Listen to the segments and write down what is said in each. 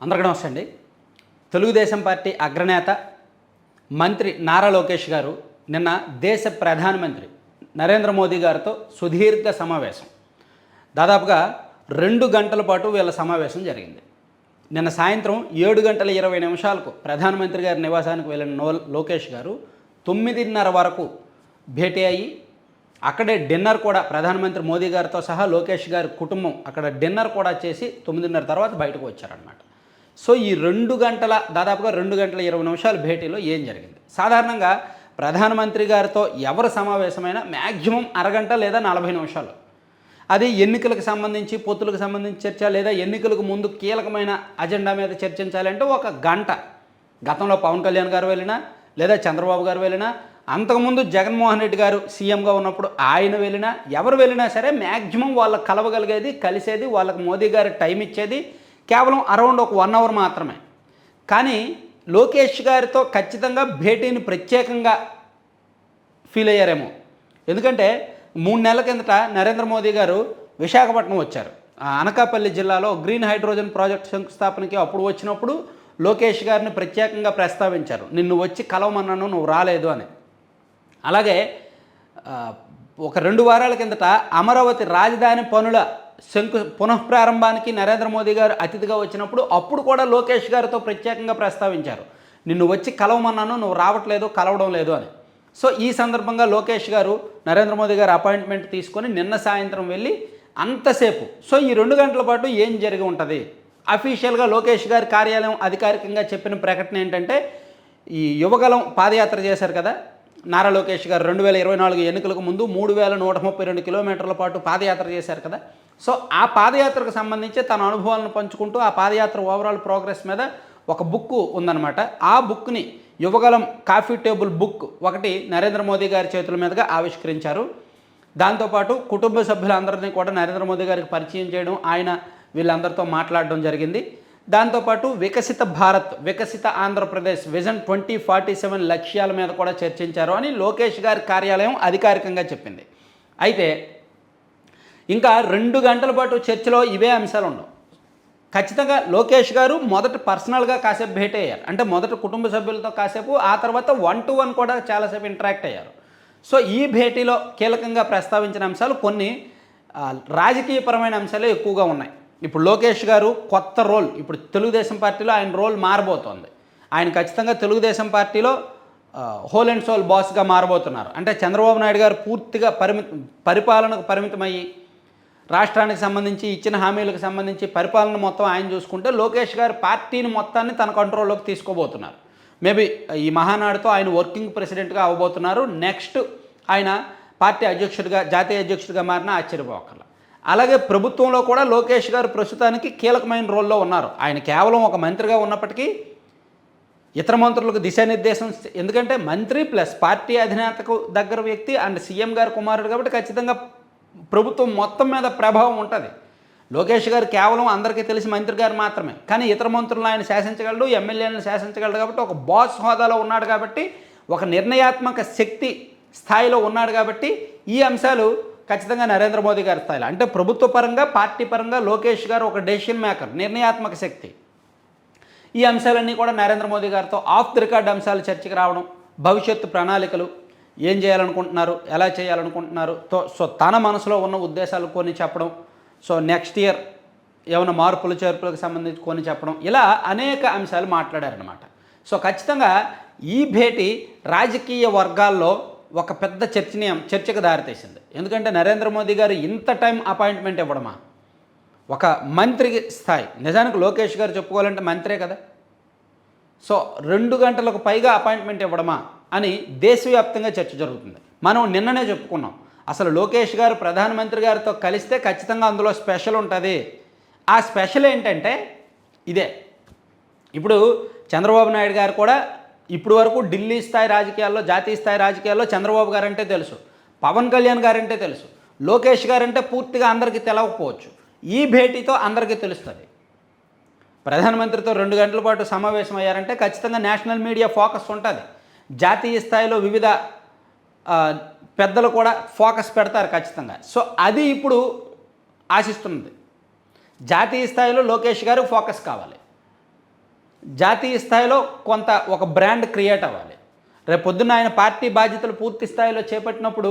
అందరికీ నమస్తే అండి. తెలుగుదేశం పార్టీ అగ్రనేత మంత్రి నారా లోకేష్ గారు నిన్న దేశ ప్రధానమంత్రి నరేంద్ర మోదీ గారితో సుదీర్ఘ సమావేశం, దాదాపుగా 2 గంటల పాటు వీళ్ళ సమావేశం జరిగింది. నిన్న సాయంత్రం 7:20 ప్రధానమంత్రి గారి నివాసానికి వెళ్ళిన లోకేష్ గారు 9:30 వరకు భేటీ అయ్యి అక్కడే డిన్నర్ కూడా ప్రధానమంత్రి మోదీ గారితో సహా లోకేష్ గారి కుటుంబం అక్కడ డిన్నర్ కూడా చేసి 9:30 తర్వాత బయటకు వచ్చారనమాట. సో ఈ 2 గంటల దాదాపుగా 2:20 భేటీలో ఏం జరిగింది? సాధారణంగా ప్రధానమంత్రి గారితో ఎవరు సమావేశమైనా మ్యాక్సిమం అరగంట లేదా 40 నిమిషాలు. అది ఎన్నికలకు సంబంధించి, పొత్తులకు సంబంధించి చర్చ, లేదా ఎన్నికలకు ముందు కీలకమైన అజెండా మీద చర్చించాలంటే 1 గంట. గతంలో పవన్ కళ్యాణ్ గారు వెళ్ళినా, లేదా చంద్రబాబు గారు వెళ్ళినా, అంతకుముందు జగన్మోహన్ రెడ్డి గారు సీఎంగా ఉన్నప్పుడు ఆయన వెళ్ళినా, ఎవరు వెళ్ళినా సరే మ్యాక్సిమం వాళ్ళకి కలవగలిగేది, కలిసేది, వాళ్ళకి మోదీ గారు టైం ఇచ్చేది కేవలం అరౌండ్ 1 అవర్ మాత్రమే. కానీ లోకేష్ గారితో ఖచ్చితంగా భేటీని ప్రత్యేకంగా ఫీల్ అయ్యారేమో. ఎందుకంటే 3 నెలల కిందట నరేంద్ర మోదీ గారు విశాఖపట్నం వచ్చారు. అనకాపల్లి జిల్లాలో గ్రీన్ హైడ్రోజన్ ప్రాజెక్ట్ శంకుస్థాపనకి అప్పుడు వచ్చినప్పుడు లోకేష్ గారిని ప్రత్యేకంగా ప్రస్తావించారు. నిన్ను వచ్చి కలవమన్నాను, నువ్వు రాలేదు అని. అలాగే ఒక 2 వారాల కిందట అమరావతి రాజధాని పనుల పునఃప్రారంభానికి నరేంద్ర మోదీ గారు అతిథిగా వచ్చినప్పుడు అప్పుడు కూడా లోకేష్ గారితో ప్రత్యేకంగా ప్రస్తావించారు, నిన్ను వచ్చి కలవమన్నాను, నువ్వు రావట్లేదు, కలవడం లేదు అని. సో ఈ సందర్భంగా లోకేష్ గారు నరేంద్ర మోదీ గారు అపాయింట్మెంట్ తీసుకొని నిన్న సాయంత్రం వెళ్ళి అంతసేపు, సో ఈ 2 గంటల పాటు ఏం జరిగి ఉంటుంది? అఫీషియల్గా లోకేష్ గారి కార్యాలయం అధికారికంగా చెప్పిన ప్రకటన ఏంటంటే, ఈ యువగలం పాదయాత్ర చేశారు కదా నారా లోకేష్ గారు 2024 ఎన్నికలకు ముందు 3132 కిలోమీటర్ల పాటు పాదయాత్ర చేశారు కదా. సో ఆ పాదయాత్రకు సంబంధించి తన అనుభవాలను పంచుకుంటూ ఆ పాదయాత్ర ఓవరాల్ ప్రోగ్రెస్ మీద ఒక బుక్ ఉందన్నమాట. ఆ బుక్ని యువగలం కాఫీ టేబుల్ బుక్ ఒకటి నరేంద్ర మోదీ గారి చేతుల మీదుగా ఆవిష్కరించారు. దాంతోపాటు కుటుంబ సభ్యులందరినీ కూడా నరేంద్ర మోదీ గారికి పరిచయం చేయడం, ఆయన వీళ్ళందరితో మాట్లాడడం జరిగింది. దాంతోపాటు వికసిత భారత్, వికసిత ఆంధ్రప్రదేశ్ విజన్ 2047 లక్ష్యాల మీద కూడా చర్చించారు అని లోకేష్ గారి కార్యాలయం అధికారికంగా చెప్పింది. అయితే ఇంకా 2 గంటల పాటు చర్చలో ఇవే అంశాలు ఉండవు. ఖచ్చితంగా లోకేష్ గారు మొదట పర్సనల్గా కాసేపు భేటీ అయ్యారు. అంటే మొదట కుటుంబ సభ్యులతో కాసేపు, ఆ తర్వాత 1-to-1 కూడా చాలాసేపు ఇంటరాక్ట్ అయ్యారు. సో ఈ భేటీలో కీలకంగా ప్రస్తావించిన అంశాలు కొన్ని రాజకీయపరమైన అంశాలే ఎక్కువగా ఉన్నాయి. ఇప్పుడు లోకేష్ గారు కొత్త రోల్, ఇప్పుడు తెలుగుదేశం పార్టీలో ఆయన రోల్ మారబోతోంది. ఆయన ఖచ్చితంగా తెలుగుదేశం పార్టీలో హోల్ అండ్ సోల్ బాస్గా మారబోతున్నారు. అంటే చంద్రబాబు నాయుడు గారు పూర్తిగా పరిపాలనకు పరిమితమయ్యి రాష్ట్రానికి సంబంధించి ఇచ్చిన హామీలకు సంబంధించి పరిపాలన మొత్తం ఆయన చూసుకుంటే, లోకేష్ గారు పార్టీని మొత్తాన్ని తన కంట్రోల్లోకి తీసుకోబోతున్నారు. మేబీ ఈ మహానాడుతో ఆయన వర్కింగ్ ప్రెసిడెంట్గా అవ్వబోతున్నారు. నెక్స్ట్ ఆయన పార్టీ అధ్యక్షుడిగా, జాతీయ అధ్యక్షుడిగా మారిన ఆశ్చర్యపోకర్ల. అలాగే ప్రభుత్వంలో కూడా లోకేష్ గారు ప్రస్తుతానికి కీలకమైన రోల్లో ఉన్నారు. ఆయన కేవలం ఒక మంత్రిగా ఉన్నప్పటికీ ఇతర మంత్రులకు దిశానిర్దేశం, ఎందుకంటే మంత్రి ప్లస్ పార్టీ అధినేతకు దగ్గర వ్యక్తి అండ్ సీఎం గారు కుమారుడు కాబట్టి ఖచ్చితంగా ప్రభుత్వం మొత్తం మీద ప్రభావం ఉంటుంది. లోకేష్ గారు కేవలం అందరికీ తెలిసి మంత్రి గారు మాత్రమే, కానీ ఇతర మంత్రులను ఆయన శాసించగలడు, ఎమ్మెల్యేలను శాసించగలడు. కాబట్టి ఒక బాస్ హోదాలో ఉన్నాడు, కాబట్టి ఒక నిర్ణయాత్మక శక్తి స్థాయిలో ఉన్నాడు. కాబట్టి ఈ అంశాలు ఖచ్చితంగా నరేంద్ర మోదీ గారి స్థాయిలో, అంటే ప్రభుత్వ పరంగా, పార్టీ పరంగా లోకేష్ గారు ఒక డెసిషన్ మేకర్, నిర్ణయాత్మక శక్తి. ఈ అంశాలన్నీ కూడా నరేంద్ర మోదీ గారితో ఆఫ్ ది రికార్డ్ అంశాలు చర్చకు రావడం, భవిష్యత్తు ప్రణాళికలు, ఏం చేయాలనుకుంటున్నారు, ఎలా చేయాలనుకుంటున్నారు, సో తన మనసులో ఉన్న ఉద్దేశాలు కొన్ని చెప్పడం, సో నెక్స్ట్ ఇయర్ ఏమైనా మార్పులు చేర్పులకు సంబంధించి కొన్ని చెప్పడం, ఇలా అనేక అంశాలు మాట్లాడారనమాట. సో ఖచ్చితంగా ఈ భేటీ రాజకీయ వర్గాల్లో ఒక పెద్ద చర్చకు దారితీసింది. ఎందుకంటే నరేంద్ర మోదీ గారు ఇంత టైం అపాయింట్మెంట్ ఇవ్వడమా, ఒక మంత్రి స్థాయి, నిజానికి లోకేష్ గారు చెప్పుకోవాలంటే మంత్రే కదా. సో 2 గంటలకు పైగా అపాయింట్మెంట్ ఇవ్వడమా అని దేశవ్యాప్తంగా చర్చ జరుగుతుంది. మనం నిన్ననే చెప్పుకున్నాం, అసలు లోకేష్ గారు ప్రధానమంత్రి గారితో కలిస్తే ఖచ్చితంగా అందులో స్పెషల్ ఉంటుంది. ఆ స్పెషల్ ఏంటంటే ఇదే. ఇప్పుడు చంద్రబాబు నాయుడు గారు కూడా ఇప్పుడు వరకు ఢిల్లీ స్థాయి రాజకీయాల్లో, జాతీయ స్థాయి రాజకీయాల్లో చంద్రబాబు గారంటే తెలుసు, పవన్ కళ్యాణ్ గారంటే తెలుసు, లోకేష్ గారంటే పూర్తిగా అందరికీ తెలవకపోవచ్చు. ఈ భేటీతో అందరికీ తెలుస్తుంది. ప్రధానమంత్రితో 2 గంటల పాటు సమావేశం అయ్యారంటే ఖచ్చితంగా నేషనల్ మీడియా ఫోకస్ ఉంటుంది. జాతీయ స్థాయిలో వివిధ పెద్దలు కూడా ఫోకస్ పెడతారు ఖచ్చితంగా. సో అది ఇప్పుడు ఆశిస్తున్నది. జాతీయ స్థాయిలో లోకేష్ గారు ఫోకస్ కావాలి, జాతీయ స్థాయిలో కొంత ఒక బ్రాండ్ క్రియేట్ అవ్వాలి. రేపు పొద్దున్న ఆయన పార్టీ బాధ్యతలు పూర్తి స్థాయిలో చేపట్టినప్పుడు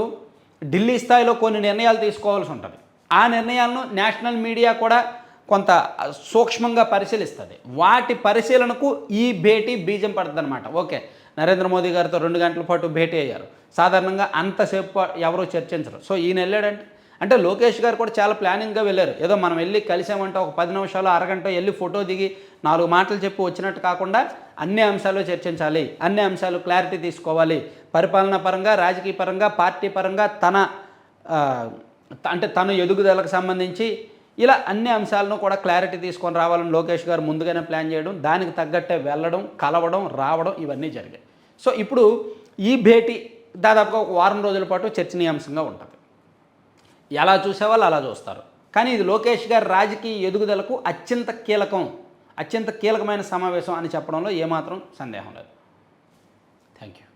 ఢిల్లీ స్థాయిలో కొన్ని నిర్ణయాలు తీసుకోవాల్సి ఉంటుంది. ఆ నిర్ణయాలను నేషనల్ మీడియా కూడా కొంత సూక్ష్మంగా పరిశీలిస్తుంది. వాటి పరిశీలనకు ఈ భేటీ బీజం పడుతుంది అనమాట. ఓకే, నరేంద్ర మోదీ గారితో 2 గంటల పాటు భేటీ అయ్యారు. సాధారణంగా అంతసేపు ఎవరూ చర్చించరు. సో ఈయన వెళ్ళాడంటే అంటే లోకేష్ గారు కూడా చాలా ప్లానింగ్గా వెళ్ళారు. ఏదో మనం వెళ్ళి కలిసామంటే ఒక 10 నిమిషాలు అరగంట వెళ్ళి ఫోటో దిగి 4 మాటలు చెప్పి వచ్చినట్టు కాకుండా అన్ని అంశాలు చర్చించాలి, అన్ని అంశాలు క్లారిటీ తీసుకోవాలి. పరిపాలనా పరంగా, రాజకీయ పరంగా, పార్టీ పరంగా అంటే తన ఎదుగుదలకు సంబంధించి ఇలా అన్ని అంశాలను కూడా క్లారిటీ తీసుకొని రావాలని లోకేష్ గారు ముందుగానే ప్లాన్ చేయడం, దానికి తగ్గట్టే వెళ్ళడం, కలవడం, రావడం ఇవన్నీ జరిగాయి. సో ఇప్పుడు ఈ భేటీ దాదాపుగా ఒక వారం రోజుల పాటు చర్చనీయాంశంగా ఉంటుంది. ఎలా చూసేవాళ్ళు అలా చూస్తారు. కానీ ఇది లోకేష్ గారి రాజకీయ ఎదుగుదలకు అత్యంత కీలకమైన సమావేశం అని చెప్పడంలో ఏమాత్రం సందేహం లేదు. Thank you.